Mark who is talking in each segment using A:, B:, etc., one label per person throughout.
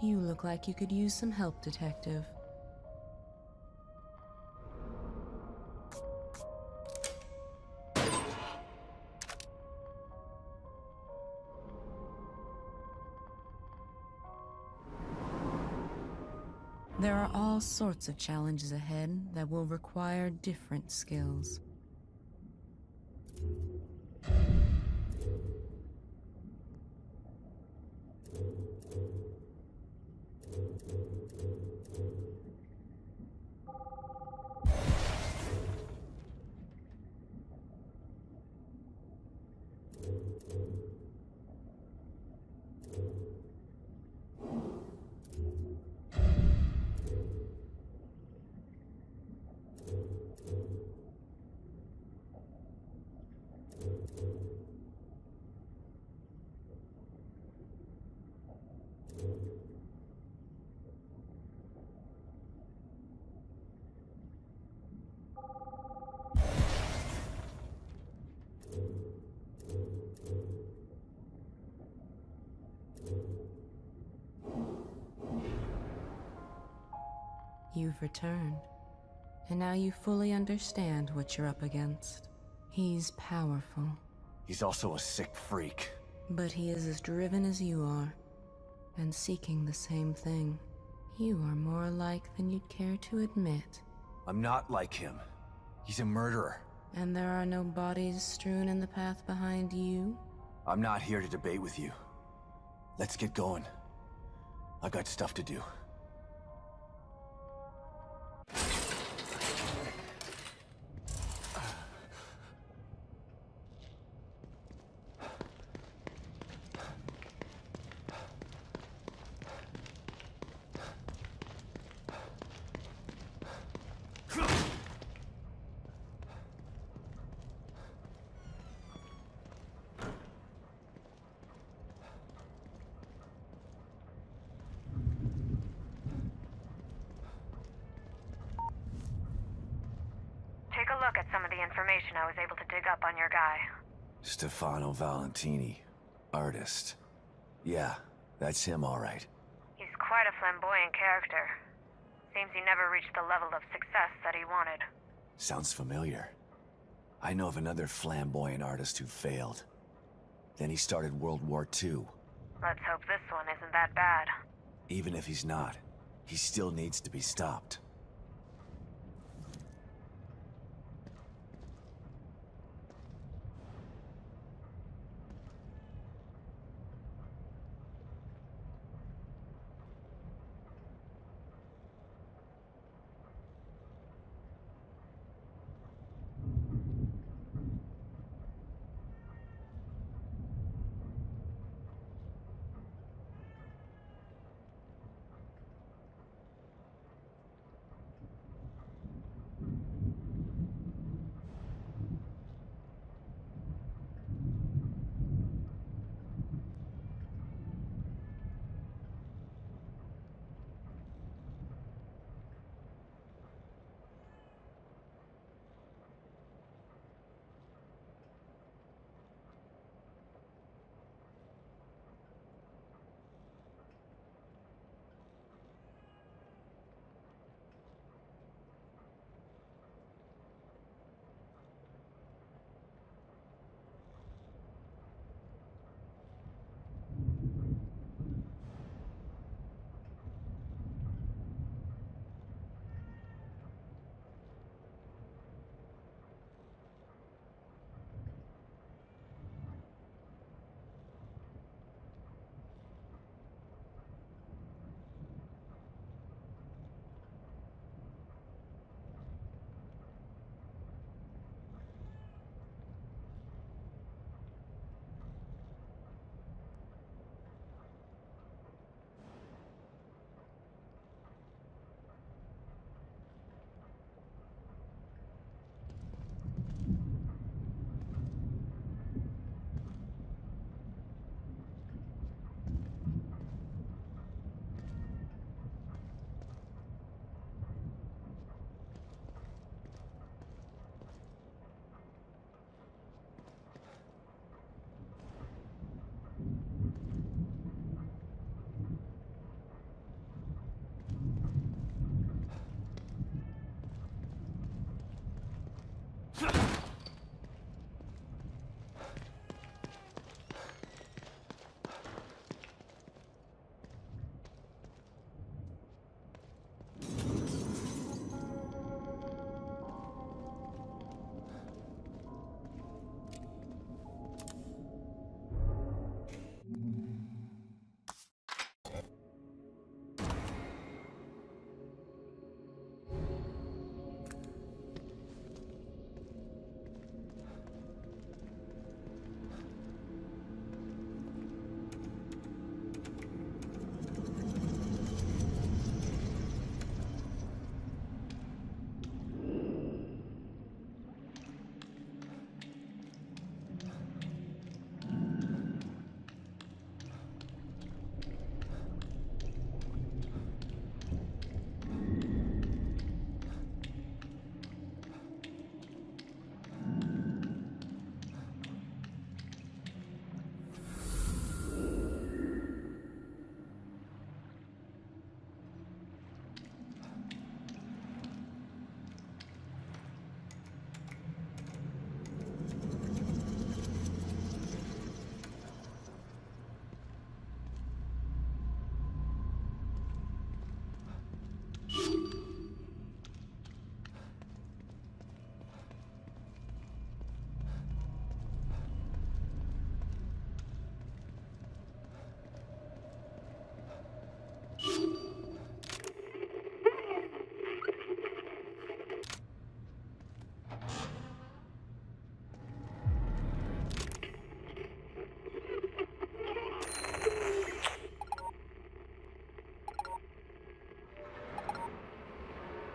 A: You look like you could use some help, Detective. There are all sorts of challenges ahead that will require different skills. You've returned, and now you fully understand what you're up against. He's powerful,
B: He's also a sick freak.
A: but he is as driven as you are, and seeking the same thing. You are more alike than you'd care to admit.
B: I'm not like him. He's a murderer.
A: And there are no bodies strewn in the path behind you?
B: I'm not here to debate with you. Let's get going. I got stuff to do.
C: Take a look at some of the information I was able to dig up on your guy.
B: Stefano Valentini, artist. Yeah, that's him all right.
C: He's quite a flamboyant character. Seems he never reached the level of success that he wanted.
B: Sounds familiar. I know of another flamboyant artist who failed. Then he started World War II.
C: Let's hope this one isn't that bad.
B: Even if he's not, he still needs to be stopped.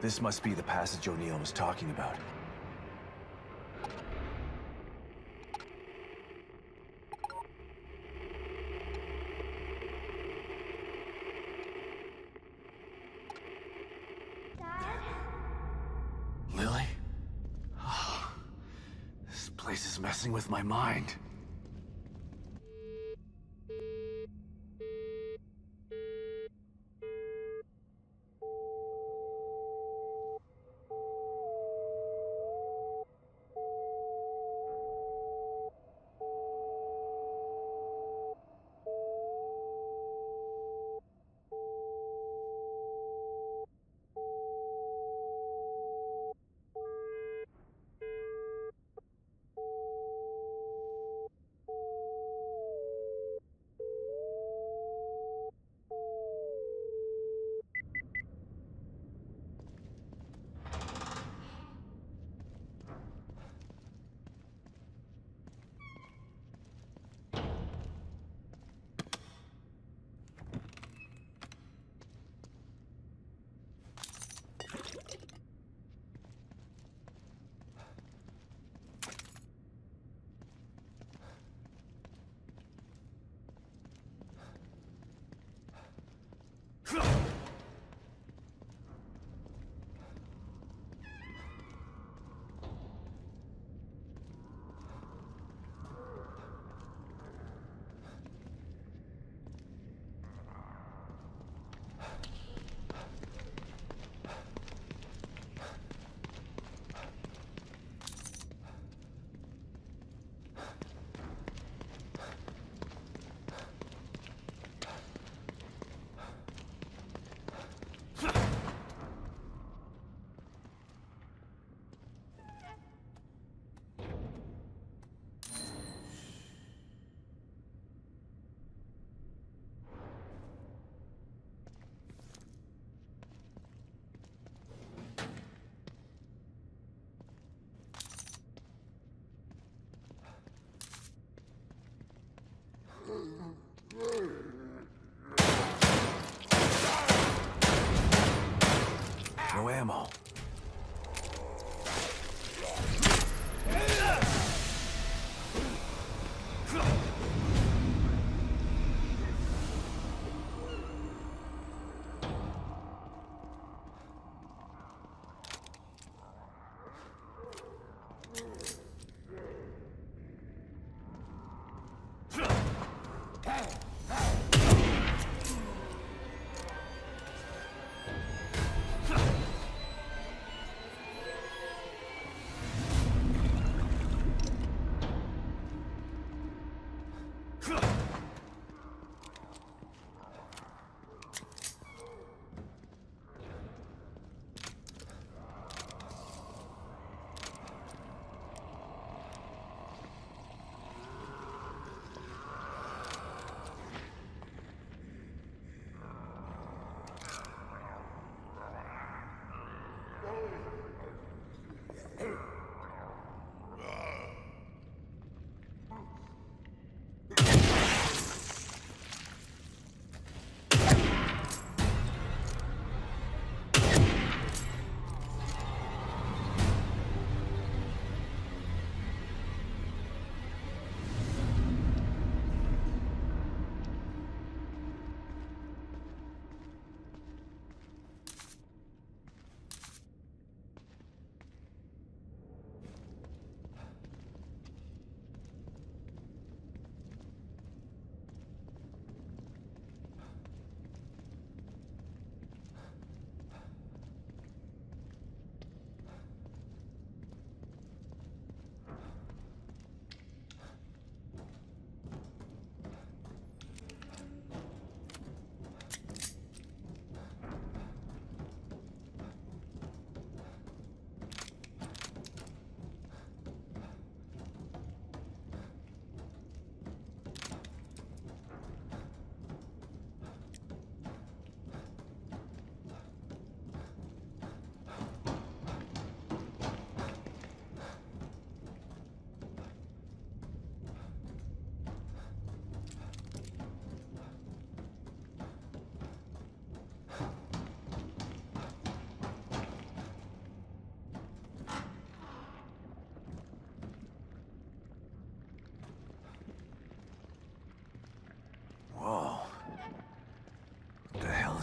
B: This must be the passage O'Neill was talking about. Lily? Oh, this place is messing with my mind. No ammo.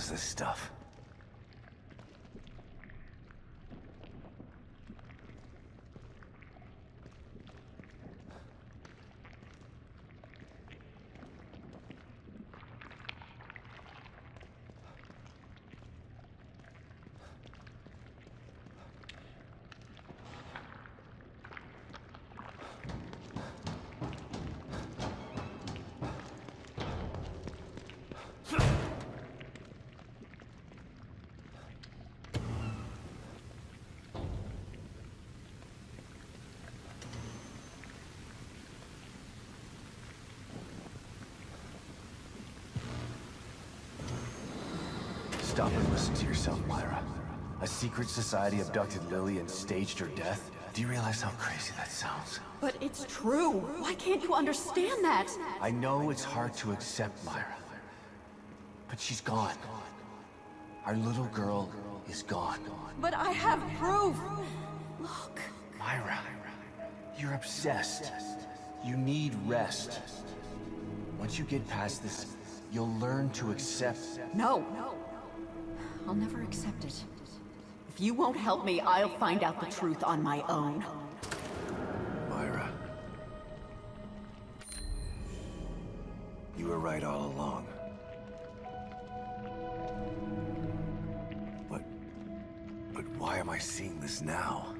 B: is this stuff? Stop and listen to yourself, Myra. A secret society abducted Lily and staged her death? Do you realize how crazy that sounds?
D: But it's true. Why can't you understand that?
B: I know it's hard to accept, Myra. But she's gone. Our little girl is gone.
D: But I have proof. Look.
B: Myra, you're obsessed. You need rest. Once you get past this, you'll learn to accept.
D: No. I'll never accept it. If you won't help me, I'll find out the truth on my own.
B: Myra. You were right all along. But why am I seeing this now?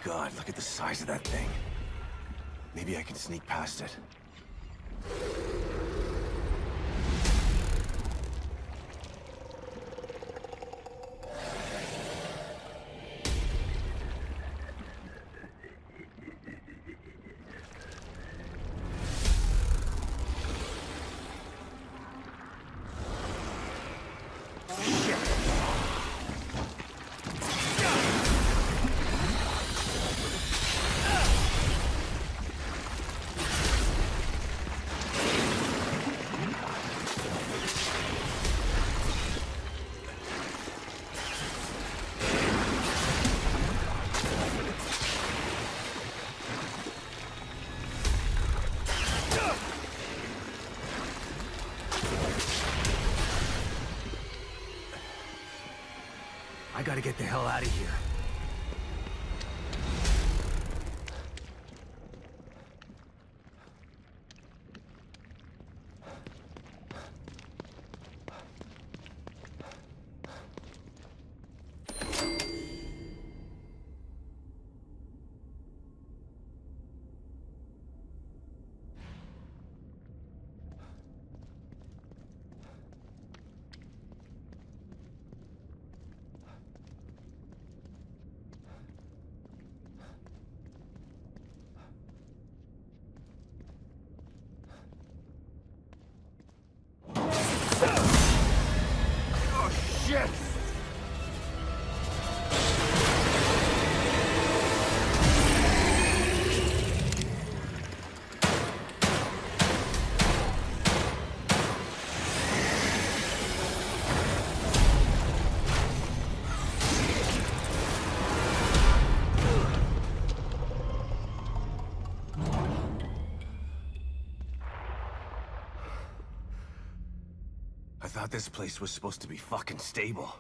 B: God, look at the size of that thing. Maybe I can sneak past it. I gotta get the hell out of here. Shit! I thought this place was supposed to be fucking stable.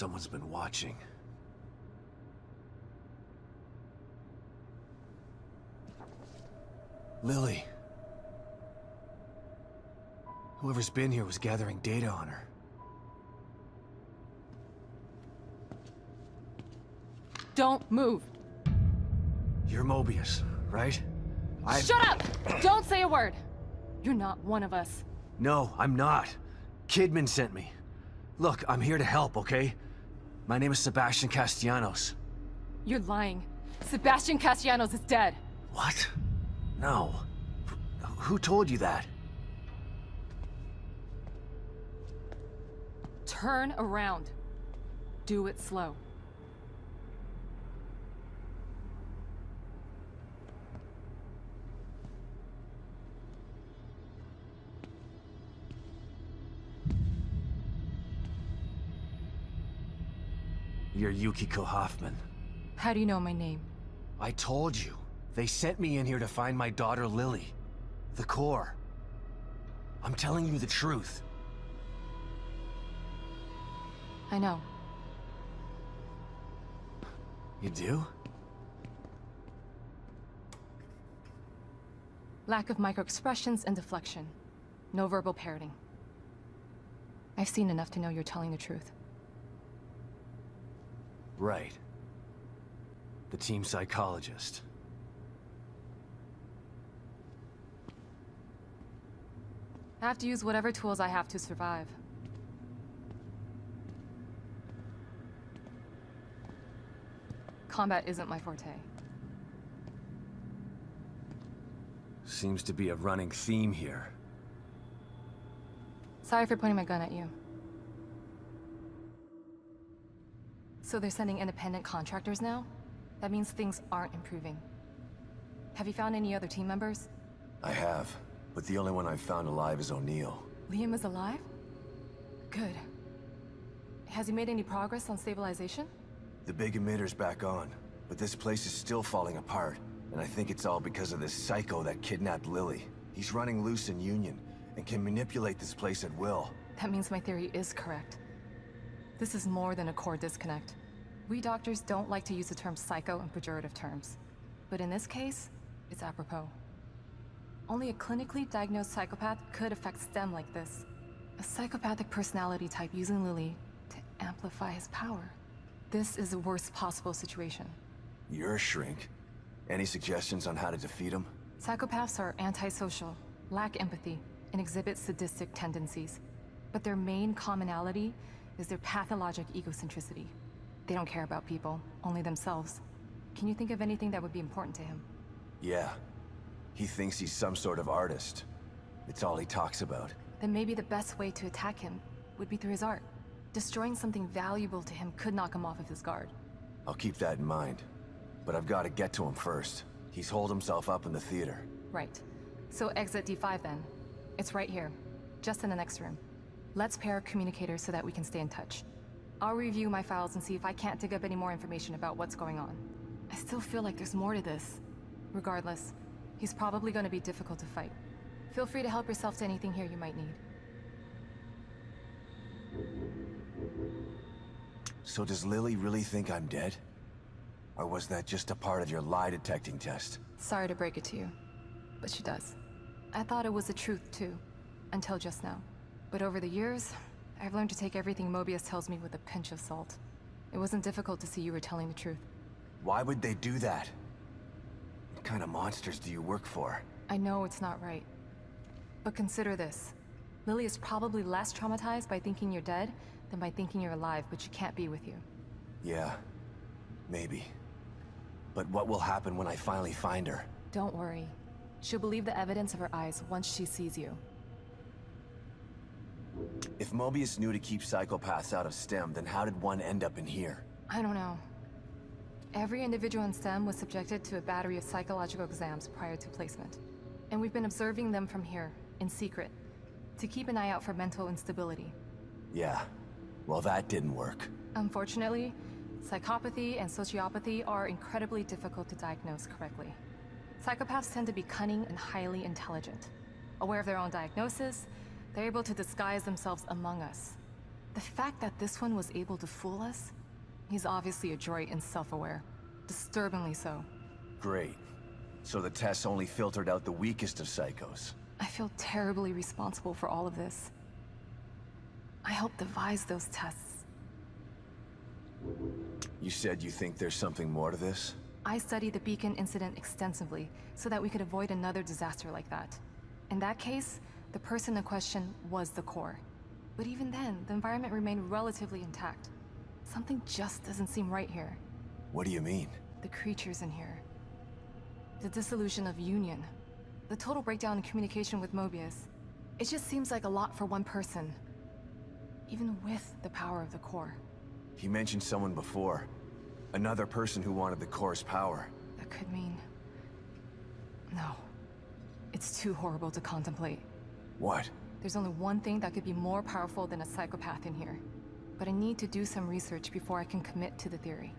E: someone's been watching. Lily. Whoever's been here was gathering data on her.
F: Don't move.
E: You're Mobius, right?
F: Shut up! Don't say a word! You're not one of us.
E: No, I'm not. Kidman sent me. Look, I'm here to help, okay? My name is Sebastian Castellanos.
F: You're lying. Sebastian Castellanos is dead.
E: What? No. Who told you that?
F: Turn around. Do it slow.
E: You're Yukiko Hoffman.
F: How do you know my name?
E: I told you. They sent me in here to find my daughter Lily. The core. I'm telling you the truth.
F: I know.
E: You do?
F: Lack of microexpressions and deflection. No verbal parroting. I've seen enough to know you're telling the truth.
E: Right. The team psychologist.
F: I have to use whatever tools I have to survive. Combat isn't my forte.
E: Seems to be a running theme here.
F: Sorry for pointing my gun at you. So they're sending independent contractors now? That means things aren't improving. Have you found any other team members?
G: I have, but the only one I've found alive is O'Neill.
F: Liam is alive? Good. Has he made any progress on stabilization?
G: The big emitter's back on, but this place is still falling apart, and I think it's all because of this psycho that kidnapped Lily. He's running loose in Union, and can manipulate this place at will.
F: That means my theory is correct. This is more than a core disconnect. We doctors don't like to use the term psycho in pejorative terms. But in this case, it's apropos. Only a clinically diagnosed psychopath could affect STEM like this. A psychopathic personality type using Lily to amplify his power. This is the worst possible situation.
G: You're a shrink. Any suggestions on how to defeat him?
F: Psychopaths are antisocial, lack empathy, and exhibit sadistic tendencies. But their main commonality is their pathologic egocentricity. They don't care about people, only themselves. Can you think of anything that would be important to him?
G: Yeah. He thinks he's some sort of artist. It's all he talks about.
F: Then maybe the best way to attack him would be through his art. Destroying something valuable to him could knock him off of his guard.
G: I'll keep that in mind. But I've got to get to him first. He's holed himself up in the theater.
F: Right. So exit D5 then. It's right here, just in the next room. Let's pair communicators so that we can stay in touch. I'll review my files and see if I can't dig up any more information about what's going on. I still feel like there's more to this. Regardless, he's probably going to be difficult to fight. Feel free to help yourself to anything here you might need.
G: So does Lily really think I'm dead? Or was that just a part of your lie detecting test?
F: Sorry to break it to you, but she does. I thought it was the truth too, until just now. But over the years, I've learned to take everything Mobius tells me with a pinch of salt. It wasn't difficult to see you were telling the truth.
G: Why would they do that? What kind of monsters do you work for?
F: I know it's not right. But consider this. Lily is probably less traumatized by thinking you're dead than by thinking you're alive, but she can't be with you.
G: Yeah, maybe. But what will happen when I finally find her?
F: Don't worry. She'll believe the evidence of her eyes once she sees you.
G: If Mobius knew to keep psychopaths out of STEM, then how did one end up in here?
F: I don't know. Every individual in STEM was subjected to a battery of psychological exams prior to placement. And we've been observing them from here, in secret, to keep an eye out for mental instability.
G: Yeah, well that didn't work.
F: Unfortunately, psychopathy and sociopathy are incredibly difficult to diagnose correctly. Psychopaths tend to be cunning and highly intelligent. Aware of their own diagnosis, they're able to disguise themselves among us. The fact that this one was able to fool us, he's obviously adroit and self-aware. Disturbingly so.
G: Great. So the tests only filtered out the weakest of psychos.
F: I feel terribly responsible for all of this. I helped devise those tests.
G: You said you think there's something more to this?
F: I studied the Beacon incident extensively so that we could avoid another disaster like that. In that case, the person in question was the core. But even then, the environment remained relatively intact. Something just doesn't seem right here.
G: What do you mean?
F: The creatures in here. The dissolution of Union. The total breakdown in communication with Mobius. It just seems like a lot for one person. Even with the power of the core.
G: He mentioned someone before. Another person who wanted the core's power.
F: That could mean... No. It's too horrible to contemplate.
G: What?
F: There's only one thing that could be more powerful than a psychopath in here. But I need to do some research before I can commit to the theory.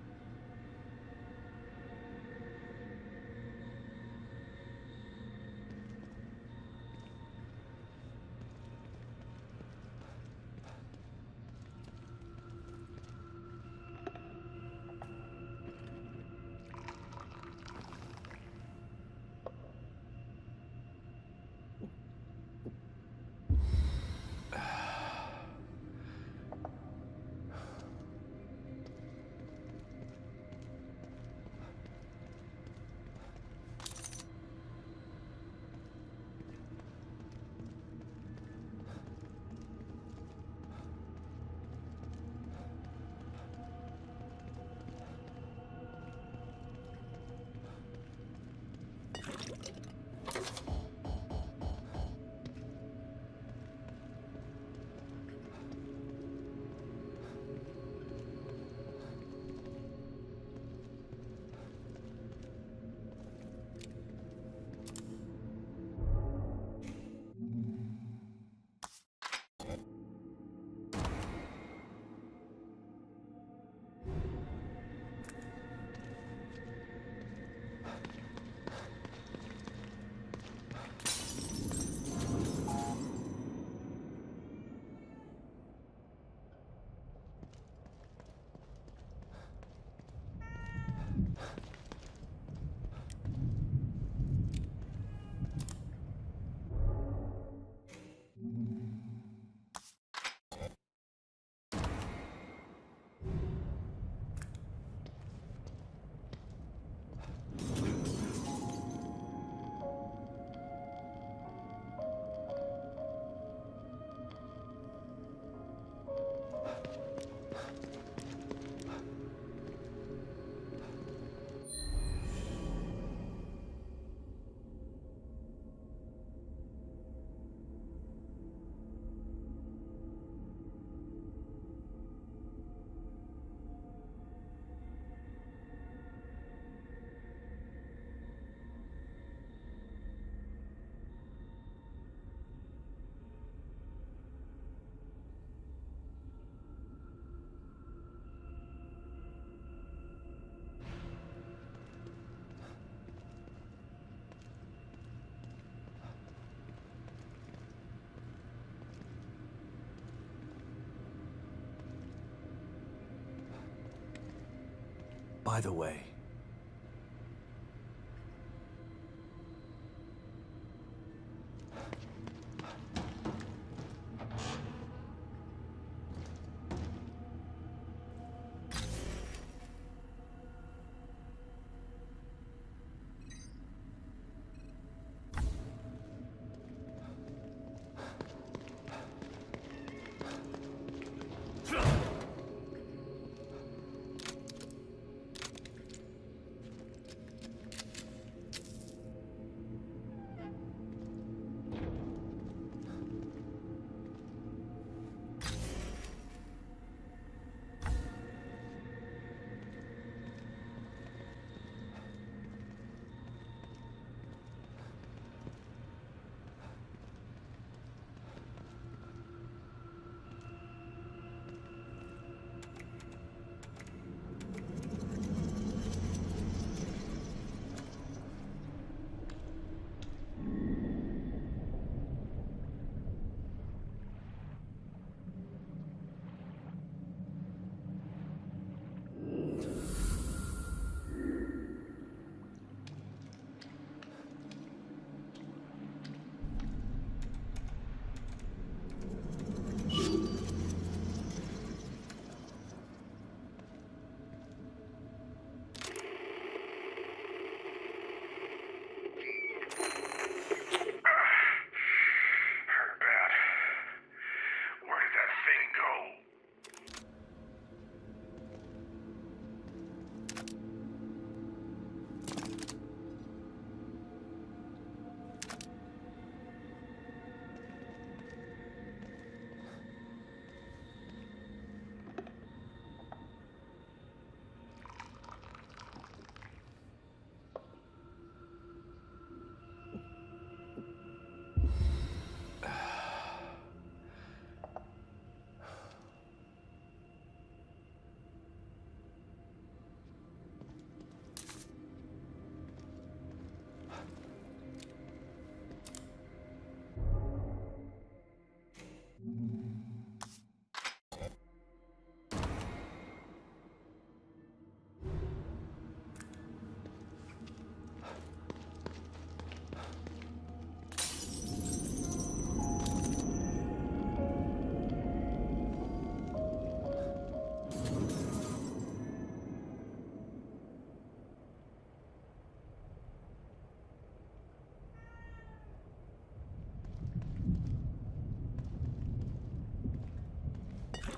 G: By the way,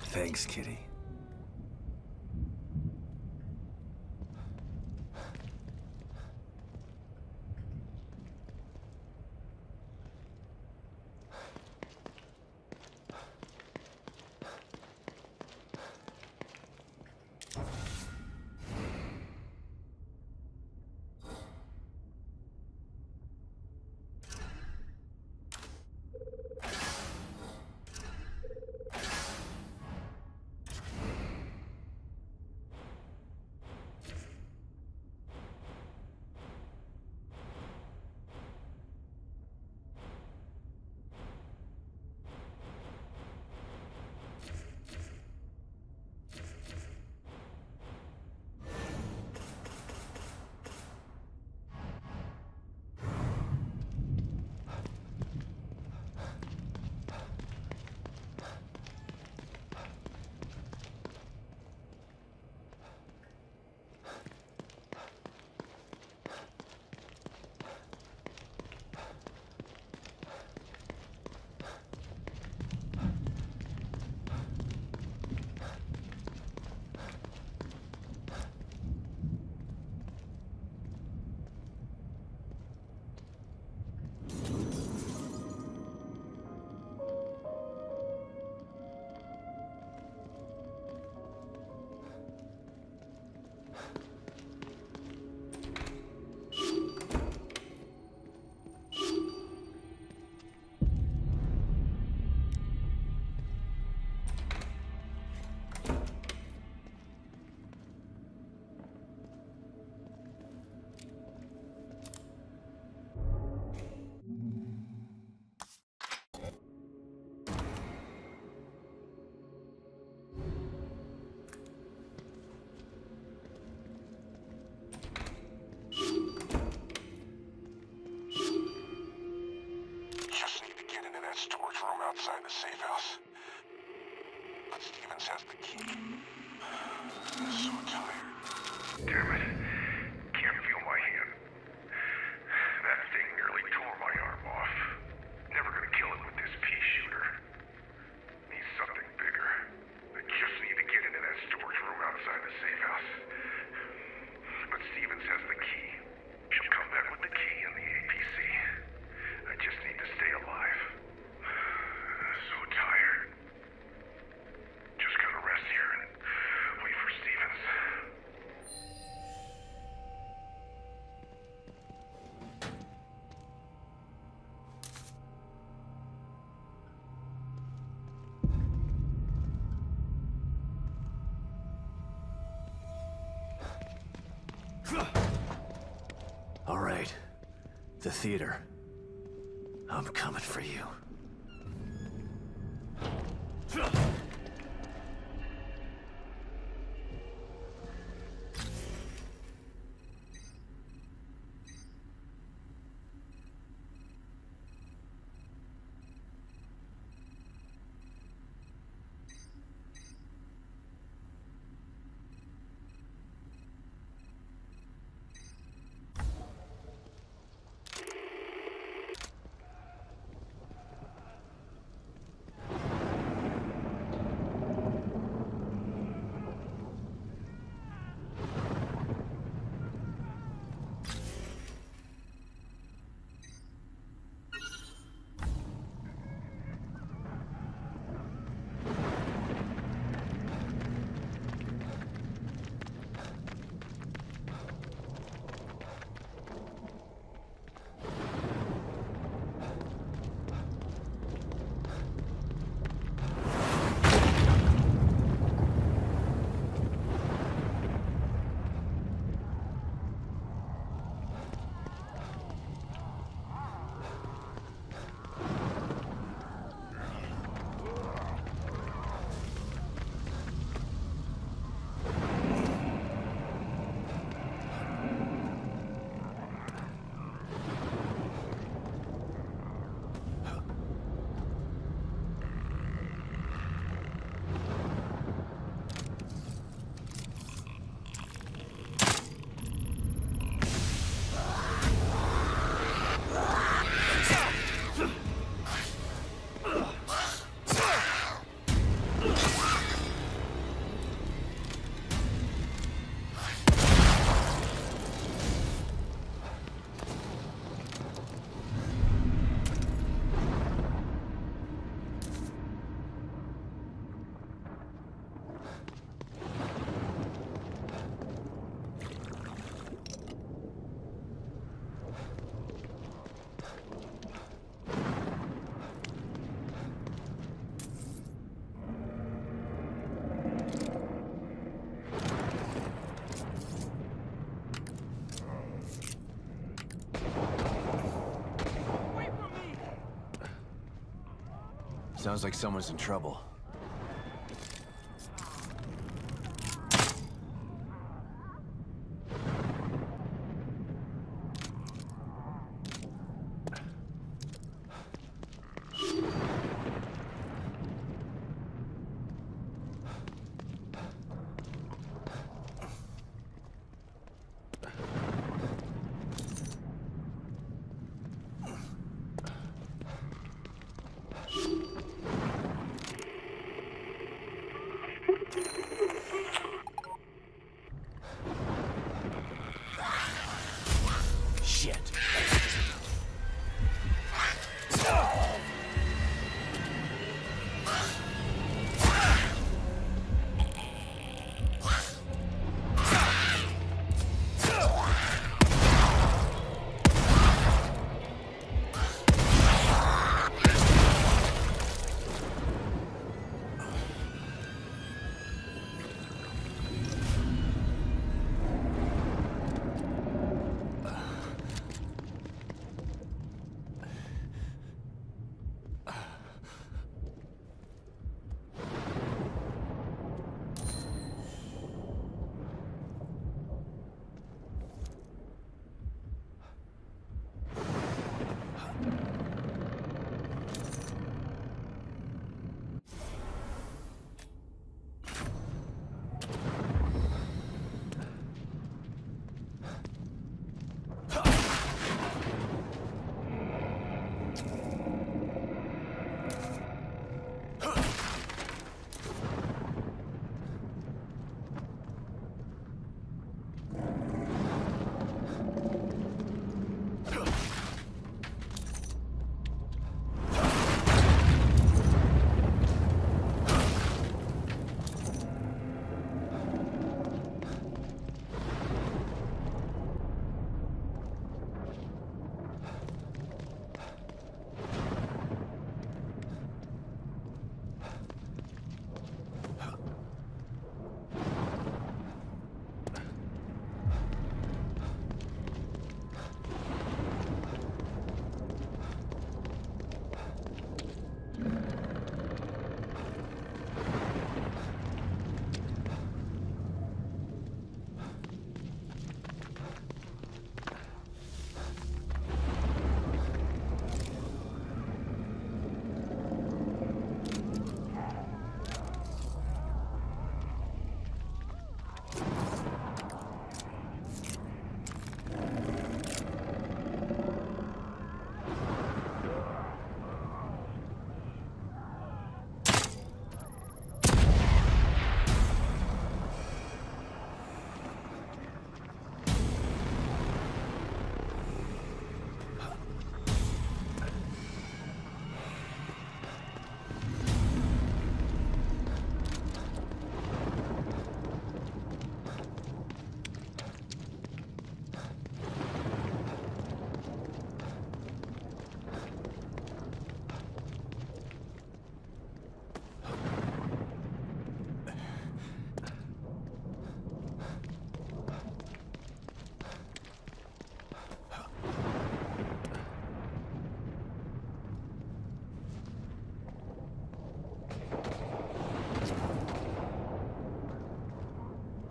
G: Thanks, Kitty.
H: Storage room outside the safe house. But Stevens has the key. I'm so tired. Damn it. Can't feel my hand. That thing nearly tore my arm off. Never gonna kill it with this pea shooter. Needs something bigger. I just need to get into that storage room outside the safe house. But Stevens has the key. She'll come back with the key and the APC. I just need to stay alive. So tired. Just gonna rest here and wait for Stevens.
G: All right. The theater. I'm coming for you. Sounds like someone's in trouble.
E: Shit.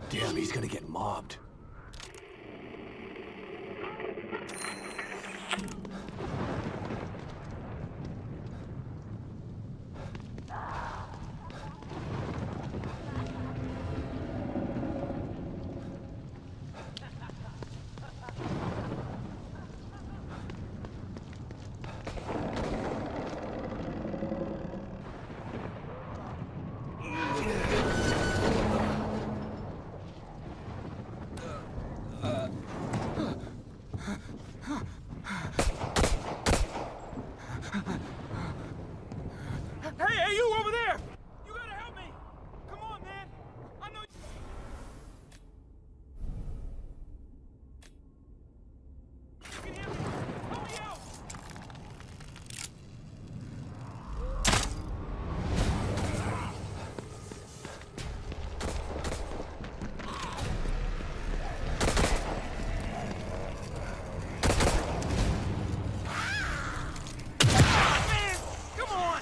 E: Damn, he's gonna get mobbed.
I: Hey, you over there! You gotta help me! Come on, man! I know you can hear me! Help me out! Man! Come on!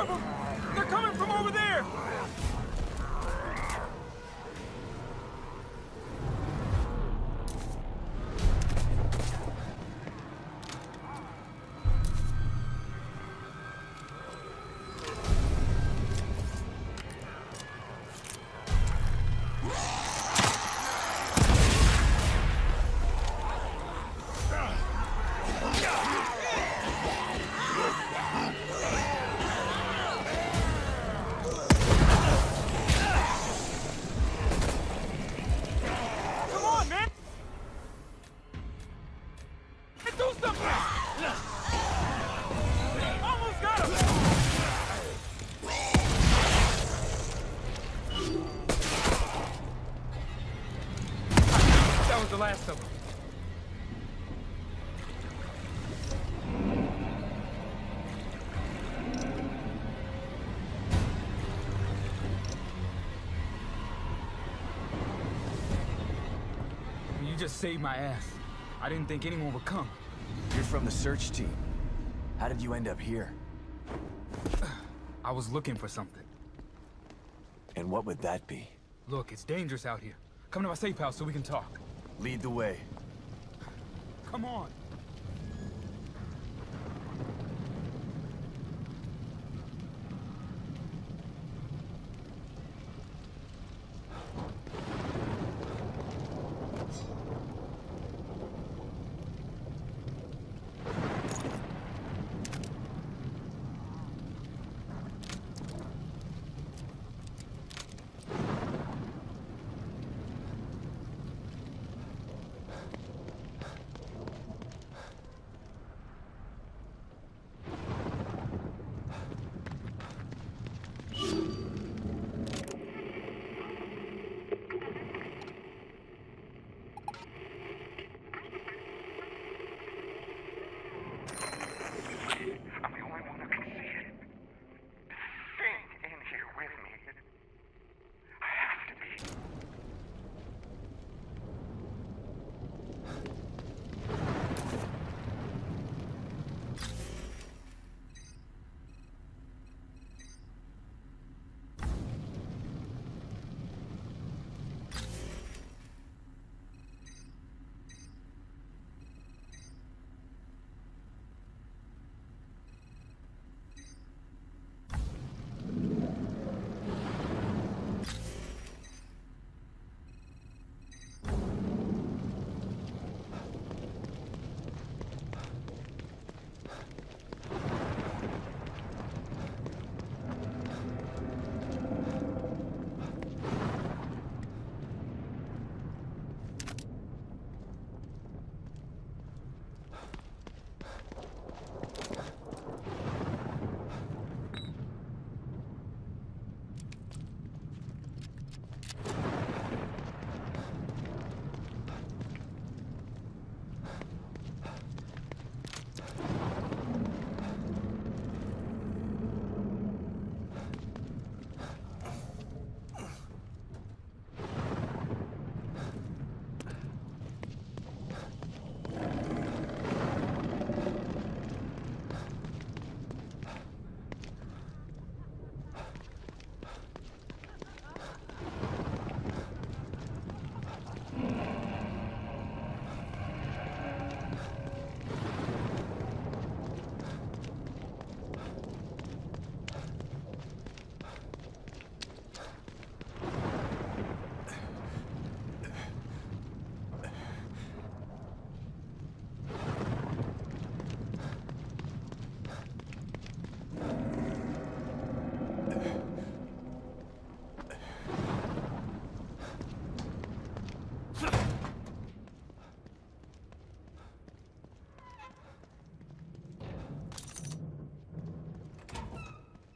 I: of them! They're coming from over there! The last of them. You just saved my ass. I didn't think anyone would come.
G: You're from the search team. How did you end up here?
I: I was looking for something.
G: And what would that be?
I: Look, it's dangerous out here. Come to my safe house so we can talk.
G: Lead the way.
I: Come on.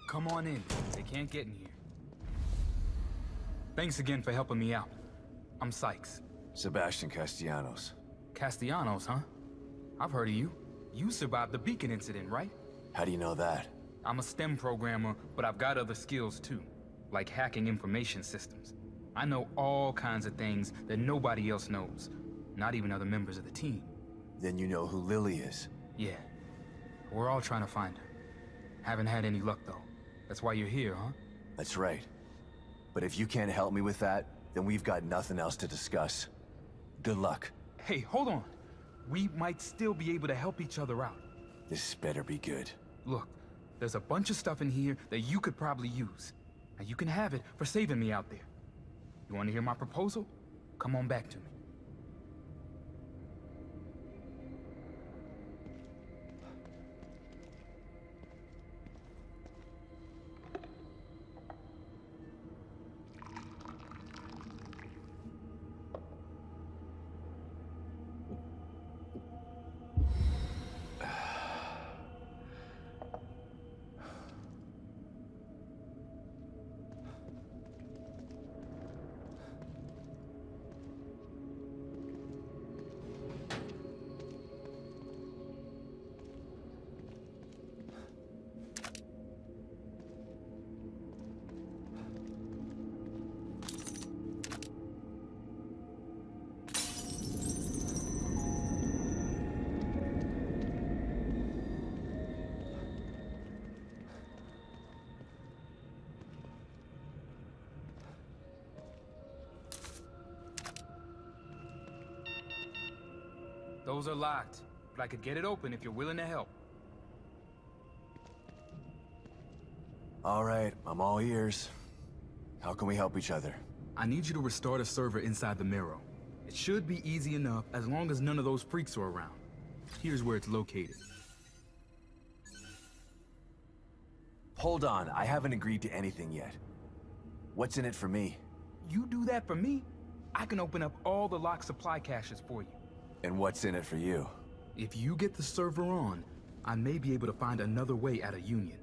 I: Come on in. They can't get in here. Thanks again for helping me out. I'm Sykes.
G: Sebastian Castellanos.
I: Castellanos, huh? I've heard of you. You survived the Beacon incident, right?
G: How do you know that?
I: I'm a STEM programmer, but I've got other skills too. Like hacking information systems. I know all kinds of things that nobody else knows. Not even other members of the team.
G: Then you know who Lily is?
I: Yeah. We're all trying to find her. Haven't had any luck, though. That's why you're here, huh?
G: That's right. But if you can't help me with that, then we've got nothing else to discuss. Good luck.
I: Hey, hold on. We might still be able to help each other out.
G: This better be good.
I: Look, there's a bunch of stuff in here that you could probably use. Now you can have it for saving me out there. You want to hear my proposal? Come on back to me. Those are locked, but I could get it open if you're willing to help.
G: All right, I'm all ears. How can we help each other?
I: I need you to restore the server inside the Mirror. It should be easy enough as long as none of those freaks are around. Here's where it's located.
G: Hold on, I haven't agreed to anything yet. What's in it for me?
I: You do that for me, I can open up all the locked supply caches for you.
G: And what's in it for you?
I: If you get the server on, I may be able to find another way out of Union.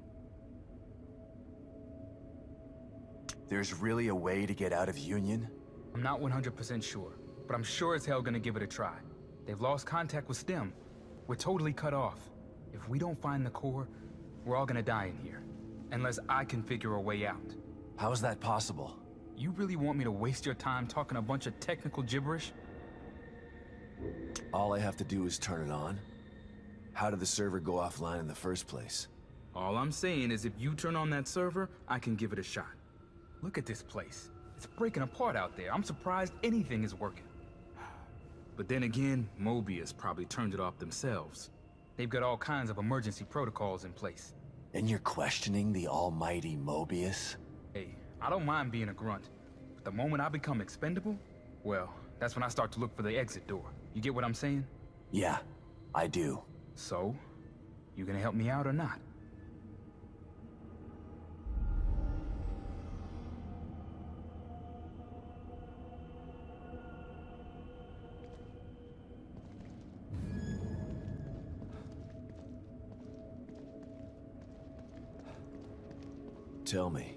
G: There's really a way to get out of Union?
I: I'm not 100% sure, but I'm sure as hell gonna give it a try. They've lost contact with STEM. We're totally cut off. If we don't find the core, we're all gonna die in here. Unless I can figure a way out.
G: How is that possible?
I: You really want me to waste your time talking a bunch of technical gibberish?
G: All I have to do is turn it on. How did the server go offline in the first place?
I: All I'm saying is if you turn on that server, I can give it a shot. Look at this place. It's breaking apart out there. I'm surprised anything is working. But then again, Mobius probably turned it off themselves. They've got all kinds of emergency protocols in place.
G: And you're questioning the almighty Mobius?
I: Hey, I don't mind being a grunt. But the moment I become expendable, well, that's when I start to look for the exit door. You get what I'm saying?
G: Yeah, I do.
I: So, you gonna help me out or not?
G: Tell me,